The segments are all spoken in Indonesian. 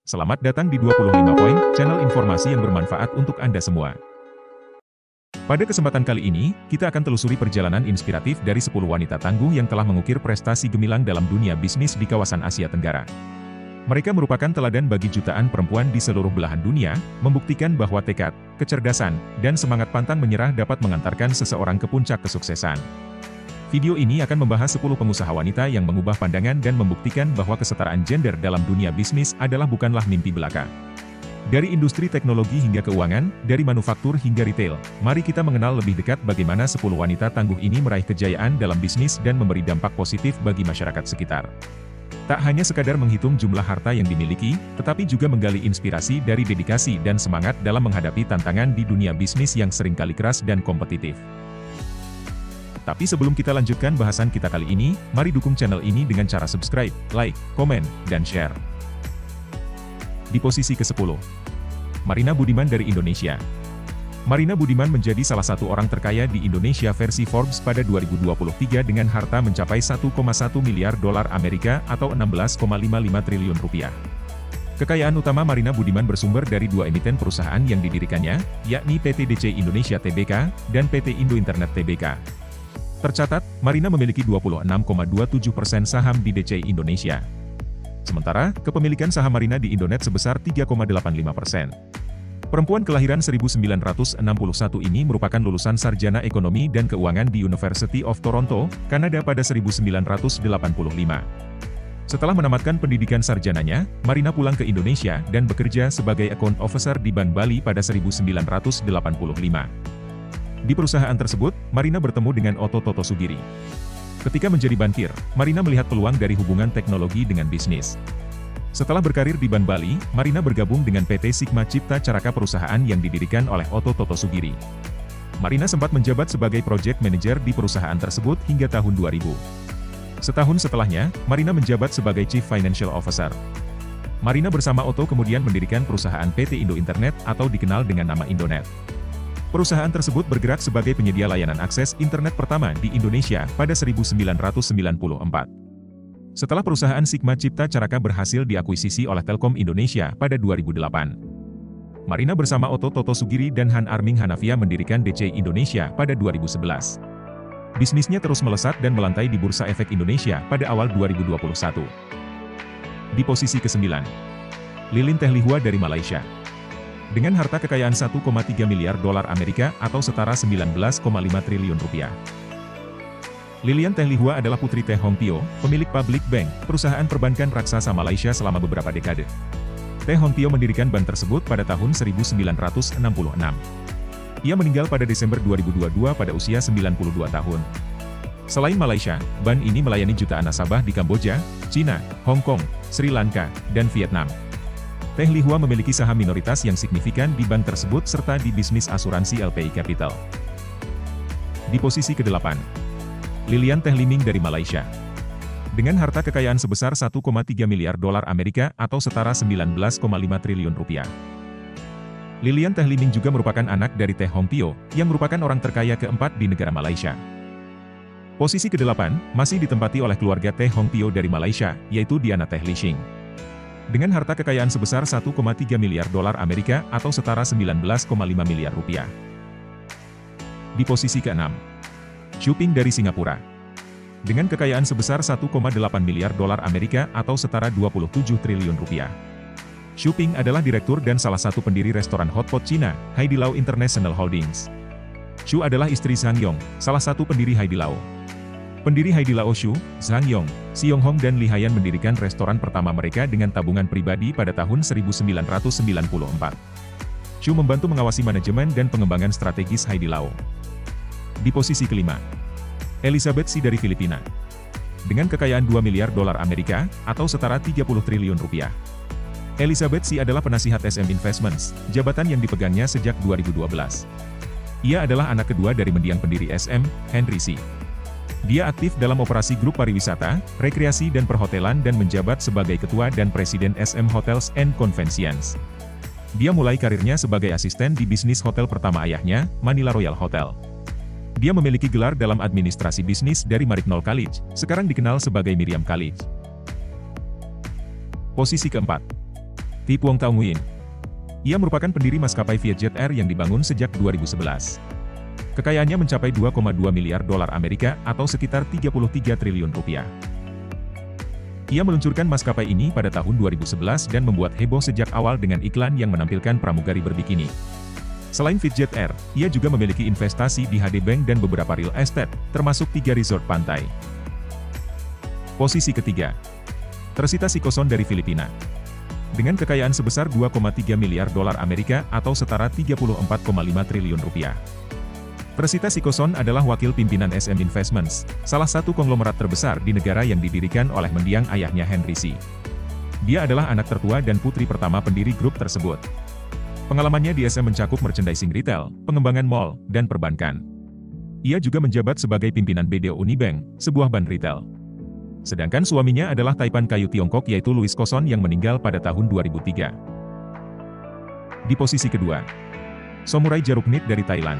Selamat datang di 25 Poin, channel informasi yang bermanfaat untuk Anda semua. Pada kesempatan kali ini, kita akan telusuri perjalanan inspiratif dari 10 wanita tangguh yang telah mengukir prestasi gemilang dalam dunia bisnis di kawasan Asia Tenggara. Mereka merupakan teladan bagi jutaan perempuan di seluruh belahan dunia, membuktikan bahwa tekad, kecerdasan, dan semangat pantang menyerah dapat mengantarkan seseorang ke puncak kesuksesan. Video ini akan membahas 10 pengusaha wanita yang mengubah pandangan dan membuktikan bahwa kesetaraan gender dalam dunia bisnis adalah bukanlah mimpi belaka. Dari industri teknologi hingga keuangan, dari manufaktur hingga retail, mari kita mengenal lebih dekat bagaimana 10 wanita tangguh ini meraih kejayaan dalam bisnis dan memberi dampak positif bagi masyarakat sekitar. Tak hanya sekadar menghitung jumlah harta yang dimiliki, tetapi juga menggali inspirasi dari dedikasi dan semangat dalam menghadapi tantangan di dunia bisnis yang seringkali keras dan kompetitif. Tapi sebelum kita lanjutkan bahasan kita kali ini, mari dukung channel ini dengan cara subscribe, like, komen, dan share. Di posisi ke-10, Marina Budiman dari Indonesia. Marina Budiman menjadi salah satu orang terkaya di Indonesia versi Forbes pada 2023 dengan harta mencapai 1,1 miliar dolar Amerika atau 16,55 triliun rupiah. Kekayaan utama Marina Budiman bersumber dari dua emiten perusahaan yang didirikannya, yakni PT DC Indonesia Tbk dan PT Indo Internet Tbk. Tercatat, Marina memiliki 26,27% saham di DC Indonesia. Sementara, kepemilikan saham Marina di Indonet sebesar 3,85%. Perempuan kelahiran 1961 ini merupakan lulusan sarjana ekonomi dan keuangan di University of Toronto, Kanada pada 1985. Setelah menamatkan pendidikan sarjananya, Marina pulang ke Indonesia dan bekerja sebagai account officer di Bank Bali pada 1985. Di perusahaan tersebut, Marina bertemu dengan Otto Toto Sugiri. Ketika menjadi bankir, Marina melihat peluang dari hubungan teknologi dengan bisnis. Setelah berkarir di Bank Bali, Marina bergabung dengan PT Sigma Cipta Caraka perusahaan yang didirikan oleh Otto Toto Sugiri. Marina sempat menjabat sebagai project manager di perusahaan tersebut hingga tahun 2000. Setahun setelahnya, Marina menjabat sebagai Chief Financial Officer. Marina bersama Otto kemudian mendirikan perusahaan PT Indo Internet atau dikenal dengan nama Indonet. Perusahaan tersebut bergerak sebagai penyedia layanan akses internet pertama di Indonesia pada 1994. Setelah perusahaan Sigma Cipta Caraka berhasil diakuisisi oleh Telkom Indonesia pada 2008. Marina bersama Otto Toto Sugiri dan Han Arming Hanafia mendirikan DC Indonesia pada 2011. Bisnisnya terus melesat dan melantai di Bursa Efek Indonesia pada awal 2021. Di posisi ke-9, Lilin Teh Lihua dari Malaysia. Dengan harta kekayaan 1,3 miliar dolar Amerika atau setara 19,5 triliun rupiah. Lilian Teh Lihua adalah putri Teh Hong Tio, pemilik Public Bank, perusahaan perbankan raksasa Malaysia selama beberapa dekade. Teh Hong Tio mendirikan bank tersebut pada tahun 1966. Ia meninggal pada Desember 2022 pada usia 92 tahun. Selain Malaysia, bank ini melayani jutaan nasabah di Kamboja, Cina, Hong Kong, Sri Lanka, dan Vietnam. Teh Lihua memiliki saham minoritas yang signifikan di bank tersebut serta di bisnis asuransi LPI Capital. Di posisi ke-8, Lilian Teh Liming dari Malaysia. Dengan harta kekayaan sebesar 1,3 miliar dolar Amerika atau setara 19,5 triliun rupiah. Lilian Teh Liming juga merupakan anak dari Teh Hong Tio, yang merupakan orang terkaya keempat di negara Malaysia. Posisi ke-8 masih ditempati oleh keluarga Teh Hong Tio dari Malaysia, yaitu Diana Teh Lishing. Dengan harta kekayaan sebesar 1,3 miliar dolar Amerika atau setara 19,5 miliar rupiah. Di posisi ke-6, Xu Ping dari Singapura. Dengan kekayaan sebesar 1,8 miliar dolar Amerika atau setara 27 triliun rupiah. Xu Ping adalah direktur dan salah satu pendiri restoran hotpot Cina, Haidilao International Holdings. Xu adalah istri Zhang Yong, salah satu pendiri Haidilao. Pendiri Haidilao Xu, Zhang Yong, Siong Hong dan Li Haiyan mendirikan restoran pertama mereka dengan tabungan pribadi pada tahun 1994. Xu membantu mengawasi manajemen dan pengembangan strategis Haidilao. Di posisi ke-5, Elizabeth Sy dari Filipina. Dengan kekayaan 2 miliar dolar Amerika, atau setara 30 triliun rupiah. Elizabeth Sy adalah penasihat SM Investments, jabatan yang dipegangnya sejak 2012. Ia adalah anak kedua dari mendiang pendiri SM, Henry Sy. Dia aktif dalam operasi grup pariwisata, rekreasi dan perhotelan dan menjabat sebagai ketua dan presiden SM Hotels and Conventions. Dia mulai karirnya sebagai asisten di bisnis hotel pertama ayahnya, Manila Royal Hotel. Dia memiliki gelar dalam administrasi bisnis dari Maryknoll College, sekarang dikenal sebagai Miriam College. Posisi keempat, Thi Puong Tao Nguyen. Ia merupakan pendiri maskapai Vietjet Air yang dibangun sejak 2011. Kekayaannya mencapai 2,2 miliar dolar Amerika atau sekitar 33 triliun rupiah. Ia meluncurkan maskapai ini pada tahun 2011 dan membuat heboh sejak awal dengan iklan yang menampilkan pramugari berbikini. Selain Vietjet Air, ia juga memiliki investasi di HD Bank dan beberapa real estate, termasuk 3 resort pantai. Posisi ketiga, Tersita Sikoson dari Filipina. Dengan kekayaan sebesar 2,3 miliar dolar Amerika atau setara 34,5 triliun rupiah. Tersita Sikoson adalah wakil pimpinan SM Investments, salah satu konglomerat terbesar di negara yang didirikan oleh mendiang ayahnya Henry Si. Dia adalah anak tertua dan putri pertama pendiri grup tersebut. Pengalamannya di SM mencakup merchandising retail, pengembangan mall, dan perbankan. Ia juga menjabat sebagai pimpinan BDO Unibank, sebuah bank retail. Sedangkan suaminya adalah taipan kayu Tiongkok yaitu Louis Koson yang meninggal pada tahun 2003. Di posisi kedua, Samurai Jaruknit dari Thailand.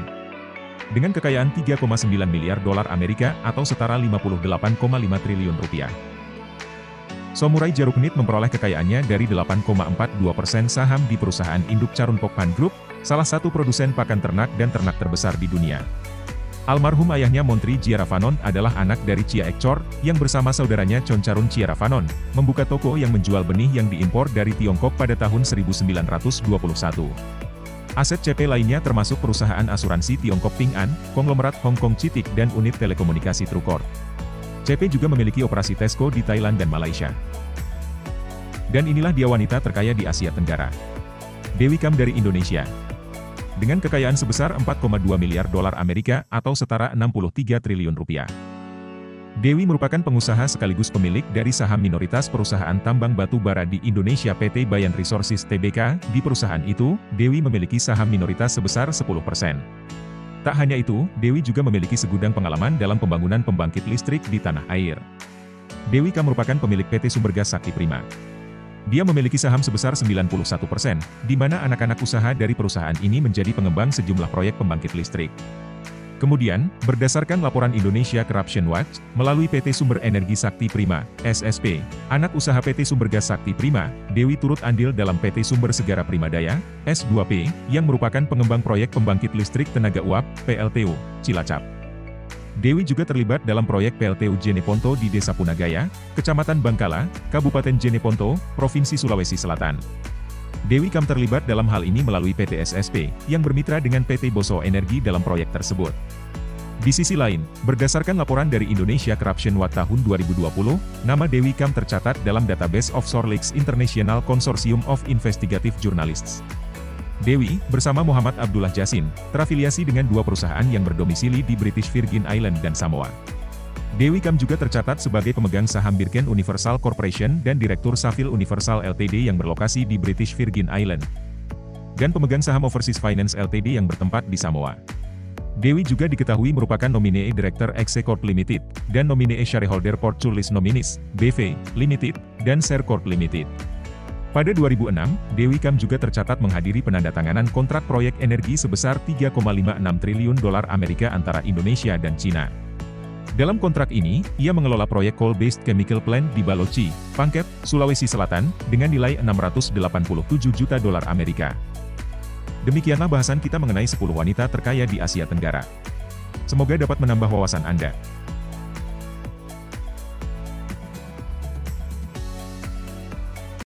Dengan kekayaan 3,9 miliar dolar Amerika atau setara 58,5 triliun rupiah. Samurai Jaruknit memperoleh kekayaannya dari 8,42% saham di perusahaan induk Charunpokpan Group, salah satu produsen pakan ternak dan ternak terbesar di dunia. Almarhum ayahnya Montri Jiaravanon adalah anak dari Chia Ekchor, yang bersama saudaranya Choncarun Jiaravanon, membuka toko yang menjual benih yang diimpor dari Tiongkok pada tahun 1921. Aset CP lainnya termasuk perusahaan asuransi Tiongkok Ping An, konglomerat Hong Kong Citic dan unit telekomunikasi Truecore. CP juga memiliki operasi Tesco di Thailand dan Malaysia. Dan inilah dia wanita terkaya di Asia Tenggara. Dewi Kam dari Indonesia. Dengan kekayaan sebesar 4,2 miliar dolar Amerika atau setara 63 triliun rupiah. Dewi merupakan pengusaha sekaligus pemilik dari saham minoritas perusahaan tambang batu bara di Indonesia PT Bayan Resources Tbk. Di perusahaan itu, Dewi memiliki saham minoritas sebesar 10%. Tak hanya itu, Dewi juga memiliki segudang pengalaman dalam pembangunan pembangkit listrik di tanah air. Dewi Kam merupakan pemilik PT Sumbergas Sakti Prima. Dia memiliki saham sebesar 91%, di mana anak-anak usaha dari perusahaan ini menjadi pengembang sejumlah proyek pembangkit listrik. Kemudian, berdasarkan laporan Indonesia Corruption Watch, melalui PT Sumber Energi Sakti Prima, SSP, anak usaha PT Sumbergas Sakti Prima, Dewi turut andil dalam PT Sumber Segara Primadaya, S2P, yang merupakan pengembang proyek pembangkit listrik tenaga uap, PLTU, Cilacap. Dewi juga terlibat dalam proyek PLTU Jeneponto di Desa Punagaya, Kecamatan Bangkala, Kabupaten Jeneponto, Provinsi Sulawesi Selatan. Dewi Kam terlibat dalam hal ini melalui PT SSP, yang bermitra dengan PT Boso Energi dalam proyek tersebut. Di sisi lain, berdasarkan laporan dari Indonesia Corruption Watch tahun 2020, nama Dewi Kam tercatat dalam database Offshore Leaks International Consortium of Investigative Journalists. Dewi, bersama Muhammad Abdullah Jassin, terafiliasi dengan dua perusahaan yang berdomisili di British Virgin Islands dan Samoa. Dewi Kam juga tercatat sebagai pemegang saham Birken Universal Corporation dan Direktur Safil Universal Ltd yang berlokasi di British Virgin Islands, dan pemegang saham Overseas Finance Ltd yang bertempat di Samoa. Dewi juga diketahui merupakan nominee Director Exe Corp Limited, dan nominee Shareholder Portfolio Nominees, BV, Limited, dan Share Corp Limited. Pada 2006, Dewi Kam juga tercatat menghadiri penandatanganan kontrak proyek energi sebesar 3,56 triliun dolar Amerika antara Indonesia dan Cina. Dalam kontrak ini, ia mengelola proyek coal-based chemical plant di Balochi, Pangkep, Sulawesi Selatan, dengan nilai 687 juta dolar Amerika. Demikianlah bahasan kita mengenai 10 wanita terkaya di Asia Tenggara. Semoga dapat menambah wawasan Anda.